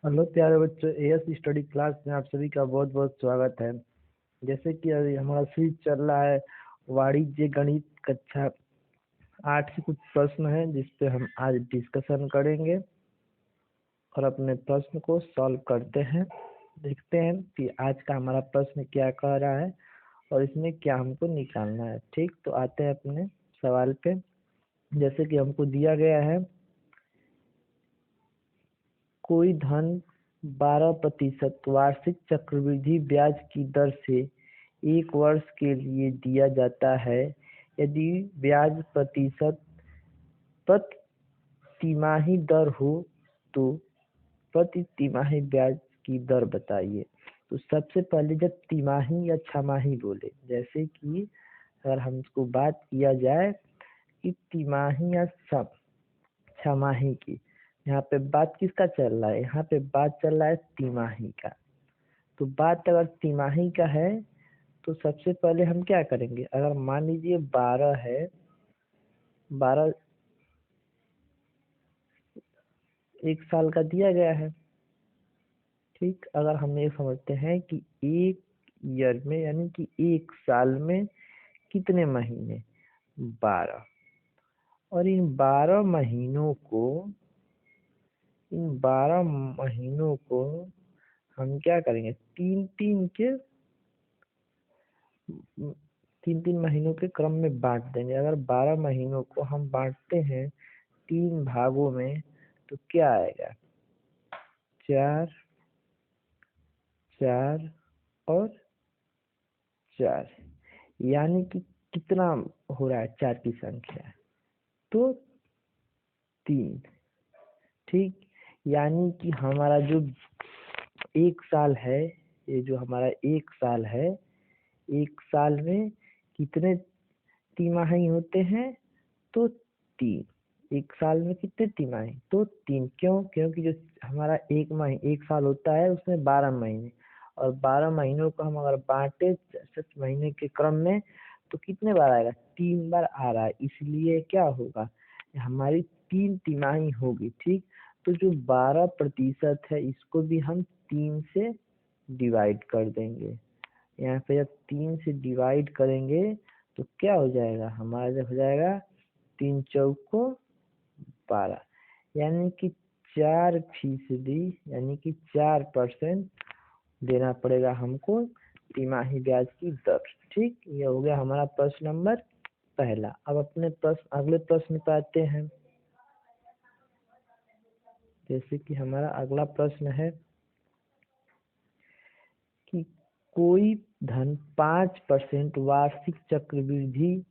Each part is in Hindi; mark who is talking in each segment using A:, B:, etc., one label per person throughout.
A: हेलो प्यारे बच्चों, एएस स्टडी क्लास में आप सभी का बहुत बहुत स्वागत है। जैसे कि अभी हमारा सीरीज चल रहा है वाणिज्य गणित कक्षा 8 से कुछ प्रश्न है जिस पे हम आज डिस्कशन करेंगे और अपने प्रश्न को सॉल्व करते हैं। देखते हैं कि आज का हमारा प्रश्न क्या कह रहा है और इसमें क्या हमको निकालना है। ठीक, तो आते हैं अपने सवाल पे। जैसे कि हमको दिया गया है कोई धन 12% वार्षिक चक्रवृद्धि ब्याज की दर से 1 वर्ष के लिए दिया जाता है। यदि ब्याज प्रतिशत प्रति तिमाही दर हो तो प्रति तिमाही ब्याज की दर बताइए। तो सबसे पहले जब तिमाही या छमाही बोले, जैसे कि अगर हमको बात किया जाए कि तिमाही या छमाही की, यहाँ पे बात किसका चल रहा है? यहाँ पे बात चल रहा है तिमाही का। तो बात अगर तिमाही का है तो सबसे पहले हम क्या करेंगे, अगर मान लीजिए 12 है, 12 एक साल का दिया गया है। ठीक, अगर हम ये समझते हैं कि एक ईयर में यानी कि एक साल में कितने महीने, 12, और इन 12 महीनों को हम क्या करेंगे, तीन तीन महीनों के क्रम में बांट देंगे। अगर 12 महीनों को हम बांटते हैं 3 भागों में तो क्या आएगा, 4, 4 और 4, यानी कि कितना हो रहा है, 4 की संख्या तो 3। ठीक, यानी कि हमारा जो एक साल है, ये जो हमारा एक साल है, एक साल में कितने तिमाही होते हैं? तो 3। एक साल में कितने तिमाही? तो 3। क्यों? क्योंकि जो हमारा एक साल होता है उसमें 12 महीने, और 12 महीनों को हम अगर बांटे 66 महीने के क्रम में तो कितने बार आएगा, 3 बार आ रहा है। इसलिए क्या होगा, हमारी 3 तिमाही होगी। ठीक, तो जो 12% है इसको भी हम 3 से डिवाइड कर देंगे। यहाँ पे जब 3 से डिवाइड करेंगे तो क्या हो जाएगा, हमारा जब हो जाएगा 3 चौको 12, यानी कि 4% यानी कि 4% देना पड़ेगा हमको तिमाही ब्याज की दर। ठीक, ये हो गया हमारा प्रश्न नंबर पहला। अब अपने प्रश्न अगले प्रश्न पे आते हैं। जैसे कि हमारा अगला प्रश्न है कि कोई धन 5% वार्षिक चक्रवृद्धि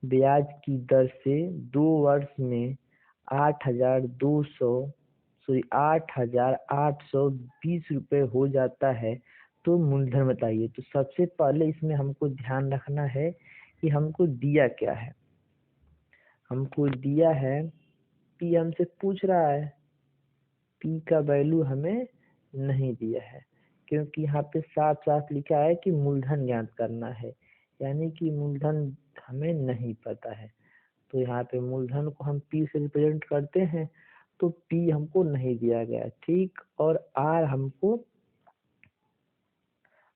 A: ब्याज की दर से 2 वर्ष में 8,820 रुपये हो जाता है, तो मूलधन बताइए। तो सबसे पहले इसमें हमको ध्यान रखना है कि हमको दिया क्या है। हमको दिया है पी, हमसे पूछ रहा है, पी का वैल्यू हमें नहीं दिया है, क्योंकि यहाँ पे साफ साफ लिखा है कि मूलधन ज्ञात करना है, यानी कि मूलधन हमें नहीं पता है। तो यहाँ पे मूलधन को हम पी से रिप्रेजेंट करते हैं, तो पी हमको नहीं दिया गया। ठीक, और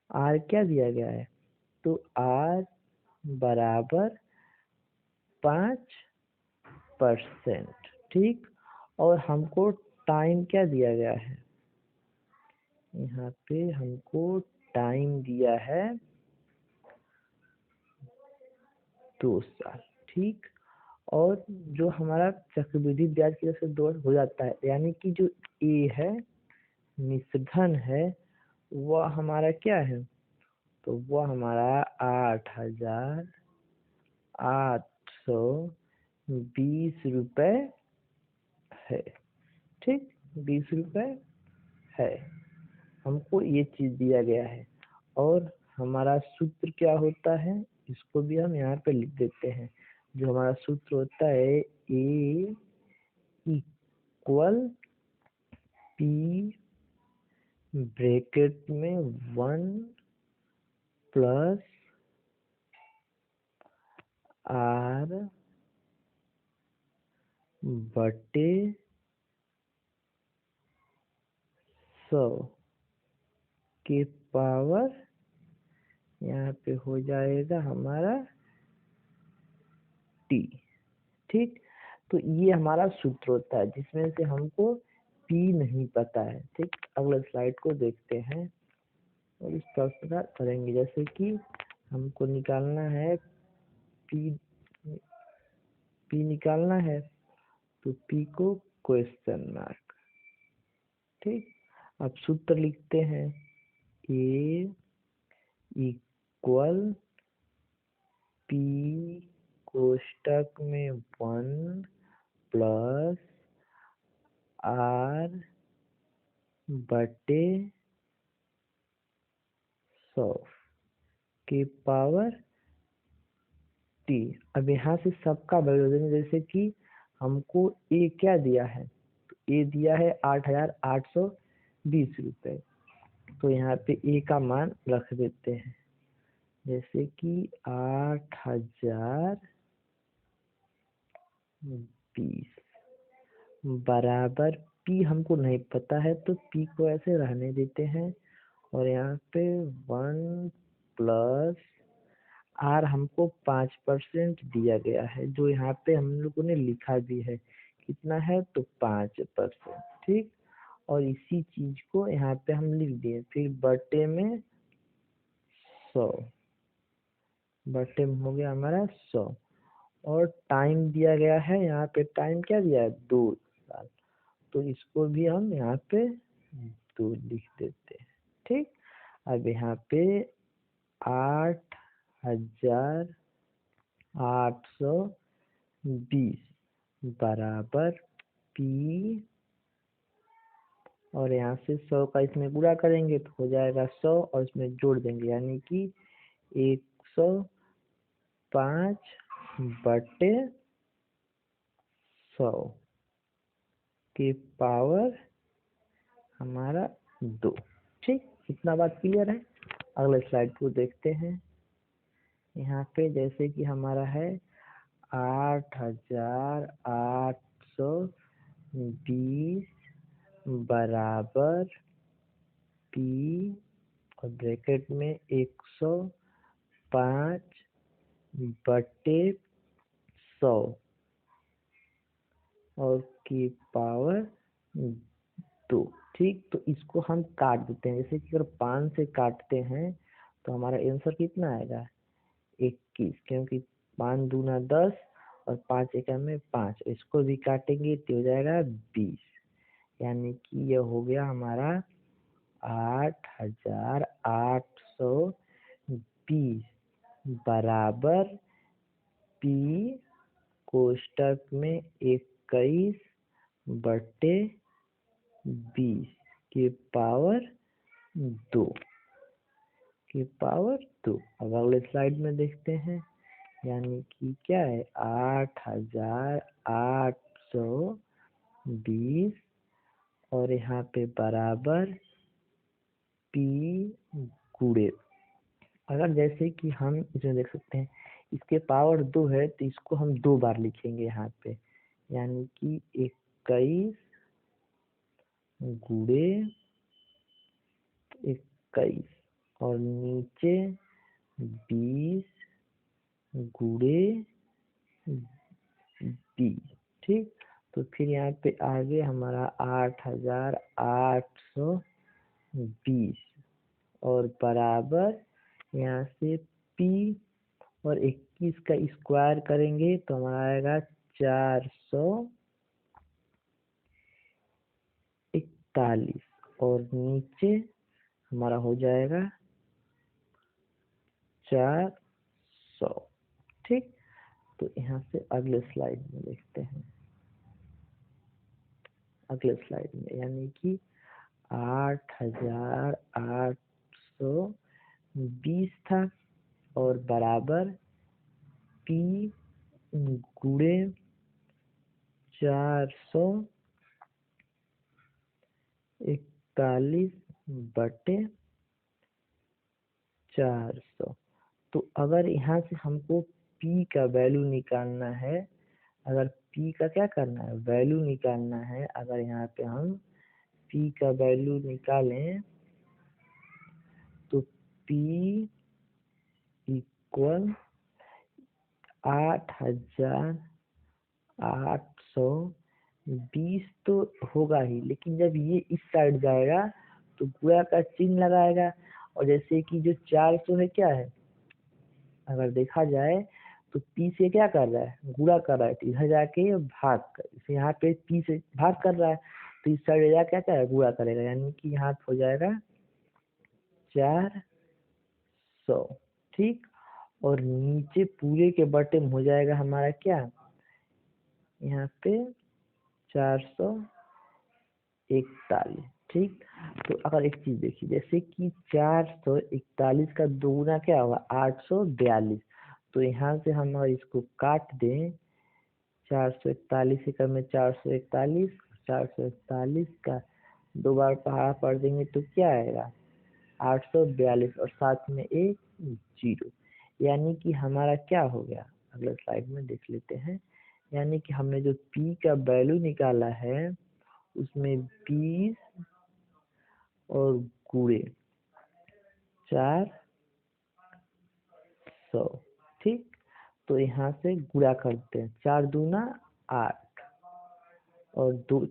A: आर क्या दिया गया है, तो आर बराबर 5%। ठीक, और हमको टाइम क्या दिया गया है, यहाँ पे हमको टाइम दिया है 2 साल। ठीक, और जो हमारा चक्रवृद्धि ब्याज की वजह से 2 हो जाता है, यानी कि जो ए है, मिश्रधन है, वह हमारा क्या है, तो वह हमारा 8,820 रुपये है। ठीक, 20 रुपये है, हमको ये चीज दिया गया है। और हमारा सूत्र क्या होता है, इसको भी हम यहाँ पे लिख देते हैं। जो हमारा सूत्र होता है, ए इक्वल पी ब्रैकेट में 1 प्लस आर बटे 100 के पावर यहाँ पे हो जाएगा हमारा t। ठीक, तो ये हमारा सूत्र होता है जिसमें से हमको p नहीं पता है। ठीक, अगले स्लाइड को देखते हैं और इस प्रकार करेंगे। जैसे कि हमको निकालना है p निकालना है, तो p को क्वेश्चन मार्क। ठीक, अब सूत्र लिखते हैं, a इक्वल p कोष्टक में 1 प्लस r बटे 100 के पावर t। अब यहाँ से सबका वैल्यू देंगे। जैसे कि हमको a क्या दिया है, तो a दिया है 8,820 रुपये, तो यहाँ पे a का मान रख देते हैं। जैसे कि 8,020 बराबर p हमको नहीं पता है, तो p को ऐसे रहने देते हैं। और यहाँ पे 1 प्लस r हमको 5% दिया गया है, जो यहाँ पे हम लोगों ने लिखा भी है, कितना है तो 5%। ठीक, और इसी चीज को यहाँ पे हम लिख दिए, फिर बटे में 100, बटे में हो गया हमारा 100। और टाइम दिया गया है, यहाँ पे टाइम क्या दिया है, 2 साल, तो इसको भी हम यहाँ पे 2 लिख देते हैं। ठीक, अब यहाँ पे 8,820 बराबर p, और यहाँ से 100 का इसमें गुणा करेंगे तो हो जाएगा 100, और इसमें जोड़ देंगे, यानी कि 105 बटे 100 के पावर हमारा 2। ठीक, इतना बात क्लियर है। अगले स्लाइड को देखते हैं। यहाँ पे जैसे कि हमारा है 8,820 बराबर p, और ब्रैकेट में 105 बटे 100 और की पावर 2। ठीक, तो इसको हम काट देते हैं। जैसे कि अगर 5 से काटते हैं तो हमारा आंसर कितना आएगा, 21, क्योंकि 5 दूना 10 और 5 एकम में 5, इसको भी काटेंगे तो हो जाएगा 20, यानी कि यह हो गया हमारा 8,820 बराबर p कोष्टक में 21 बटे 20 के पावर 2 के पावर 2। अब अगले स्लाइड में देखते हैं, यानी कि क्या है 8,820 और यहाँ पे बराबर p गुणे, अगर जैसे कि हम इसमें देख सकते हैं इसके पावर 2 है, तो इसको हम 2 बार लिखेंगे यहाँ पे, यानी कि 21 गुणे 21 और नीचे 20 गुणे 20। ठीक, तो फिर यहाँ पे आगे हमारा 8,820 और बराबर यहाँ से p और 21 का स्क्वायर करेंगे तो हमारा आएगा 441 और नीचे हमारा हो जाएगा 400। ठीक, तो यहाँ से अगले स्लाइड में देखते हैं। अगले स्लाइड में यानी कि 8,820 था और बराबर p गुणे 441 बटे 400। तो अगर यहाँ से हमको p का वैल्यू निकालना है, अगर p का क्या करना है, वैल्यू निकालना है, अगर यहाँ पे हम पी का वैल्यू निकालें तो पी इक्वल 8,820 तो होगा ही, लेकिन जब ये इस साइड जाएगा तो गुणा का चिन्ह लगाएगा। और जैसे कि जो 400 है क्या है, अगर देखा जाए तो पी से क्या कर रहा है, गुणा कर रहा है, तो इधर जाके भाग कर, इसे यहाँ पे पी से भाग कर रहा है, तो इस साइड जाके क्या करेगा, गुणा करेगा, यानी कि यहाँ हो जाएगा 400। ठीक, और नीचे पूरे के बटे में हो जाएगा हमारा क्या, यहाँ पे 441। ठीक, तो अगर एक चीज देखिए, जैसे कि 441 का दोगुना क्या होगा, 842। तो यहाँ से हम अगर इसको काट दें, 441 एकड़ में 441, 441 का 2 बार पहाड़ा पढ़ देंगे तो क्या आएगा, 842 और साथ में एक 0। यानी कि हमारा क्या हो गया, अगले स्लाइड में देख लेते हैं। यानी कि हमने जो P का वैल्यू निकाला है उसमें 20 और गुणे 400। ठीक, तो यहाँ से गुणा करते हैं, 4 दूना 8 और दो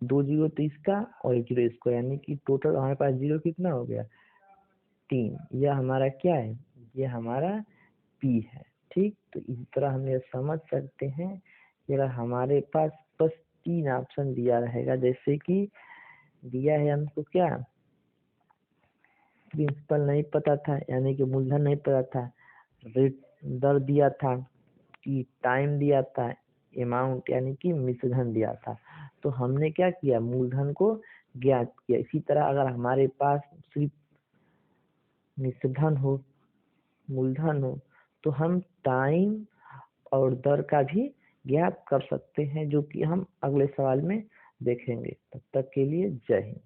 A: 0 तो इसका और 1 0 इसको, यानी कि टोटल हमारे पास 0 कितना हो गया, 3। यह हमारा क्या है, ये हमारा P है। ठीक, तो इस तरह हम ये समझ सकते हैं कि अगर हमारे पास बस 3 ऑप्शन दिया रहेगा, जैसे कि दिया है हमको क्या, प्रिंसिपल नहीं पता था, यानी कि मूलधन नहीं पता था, रेट दर दिया था, कि टाइम दिया था, अमाउंट यानी कि मिश्रधन दिया था, तो हमने क्या किया, मूलधन को ज्ञात किया। इसी तरह अगर हमारे पास सिर्फ मिश्रधन हो, मूलधन हो, तो हम टाइम और दर का भी ज्ञात कर सकते हैं, जो कि हम अगले सवाल में देखेंगे। तब तक के लिए जय हिंद।